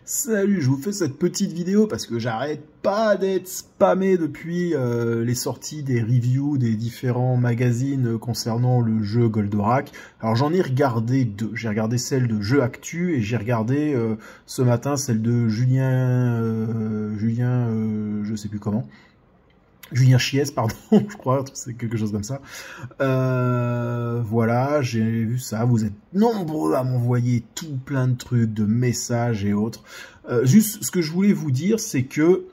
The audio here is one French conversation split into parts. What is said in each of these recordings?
Salut, je vous fais cette petite vidéo parce que j'arrête pas d'être spammé depuis les sorties des reviews des différents magazines concernant le jeu Goldorak. Alors j'en ai regardé deux. J'ai regardé celle de Jeux Actu et j'ai regardé ce matin celle de Julien, je sais plus comment. Julien Chies, pardon, je crois, c'est quelque chose comme ça. Voilà, j'ai vu ça. Vous êtes nombreux à m'envoyer tout plein de trucs, de messages et autres. Juste, ce que je voulais vous dire, c'est que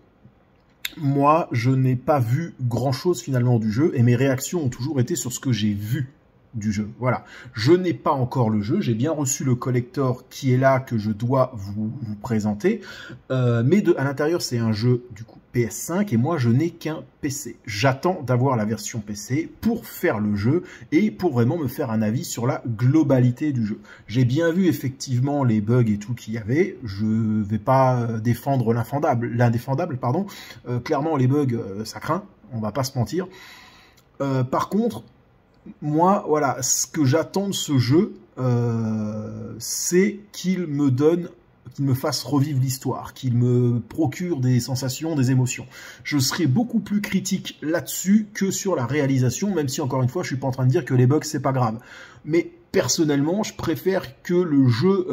moi, je n'ai pas vu grand-chose finalement du jeu, et mes réactions ont toujours été sur ce que j'ai vu du jeu. Voilà, je n'ai pas encore le jeu, j'ai bien reçu le collector qui est là, que je dois vous présenter, mais à l'intérieur c'est un jeu du coup PS5 et moi je n'ai qu'un PC. J'attends d'avoir la version PC pour faire le jeu et pour vraiment me faire un avis sur la globalité du jeu. J'ai bien vu effectivement les bugs et tout qu'il y avait, je vais pas défendre l'indéfendable, pardon. Clairement les bugs ça craint, on va pas se mentir. Par contre, moi, voilà, ce que j'attends de ce jeu, c'est qu'il me fasse revivre l'histoire, qu'il me procure des sensations, des émotions. Je serai beaucoup plus critique là-dessus que sur la réalisation, même si, encore une fois, je suis pas en train de dire que les bugs, c'est pas grave. Mais personnellement, je préfère que le jeu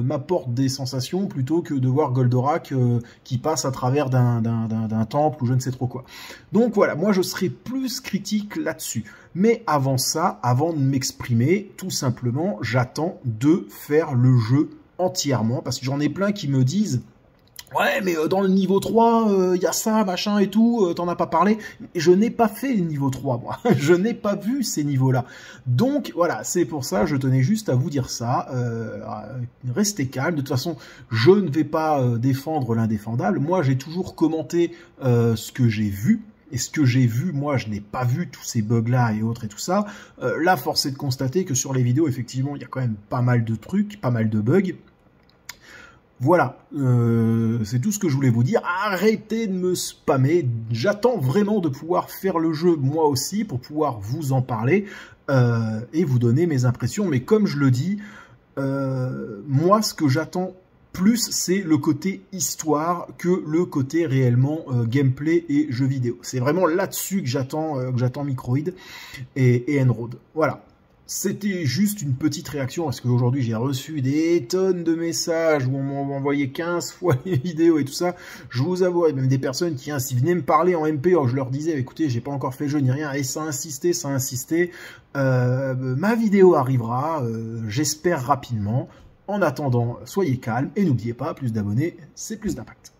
m'apporte des sensations plutôt que de voir Goldorak qui passe à travers d'un temple ou je ne sais trop quoi. Donc voilà, moi je serai plus critique là-dessus. Mais avant ça, avant de m'exprimer, tout simplement, j'attends de faire le jeu entièrement, parce que j'en ai plein qui me disent « Ouais, mais dans le niveau 3, y a ça, machin et tout, t'en as pas parlé. » Je n'ai pas fait le niveau 3, moi. Je n'ai pas vu ces niveaux-là. Donc, voilà, c'est pour ça, je tenais juste à vous dire ça. Restez calme. De toute façon, je ne vais pas défendre l'indéfendable. Moi, j'ai toujours commenté ce que j'ai vu. Et ce que j'ai vu, moi, je n'ai pas vu tous ces bugs-là et autres et tout ça. Là, force est de constater que sur les vidéos, effectivement, il y a quand même pas mal de trucs, pas mal de bugs. Voilà, c'est tout ce que je voulais vous dire. Arrêtez de me spammer. J'attends vraiment de pouvoir faire le jeu moi aussi pour pouvoir vous en parler et vous donner mes impressions. Mais comme je le dis, moi, ce que j'attends plus, c'est le côté histoire que le côté réellement gameplay et jeu vidéo. C'est vraiment là-dessus que j'attends Microïd et Enroad. Voilà. C'était juste une petite réaction parce qu'aujourd'hui j'ai reçu des tonnes de messages où on m'a envoyé 15 fois les vidéos et tout ça. Je vous avoue, il y a même des personnes qui venaient me parler en MP, alors je leur disais écoutez, j'ai pas encore fait le jeu ni rien, et ça insistait, ça insistait. Ma vidéo arrivera, j'espère rapidement. En attendant, soyez calmes et n'oubliez pas, plus d'abonnés, c'est plus d'impact.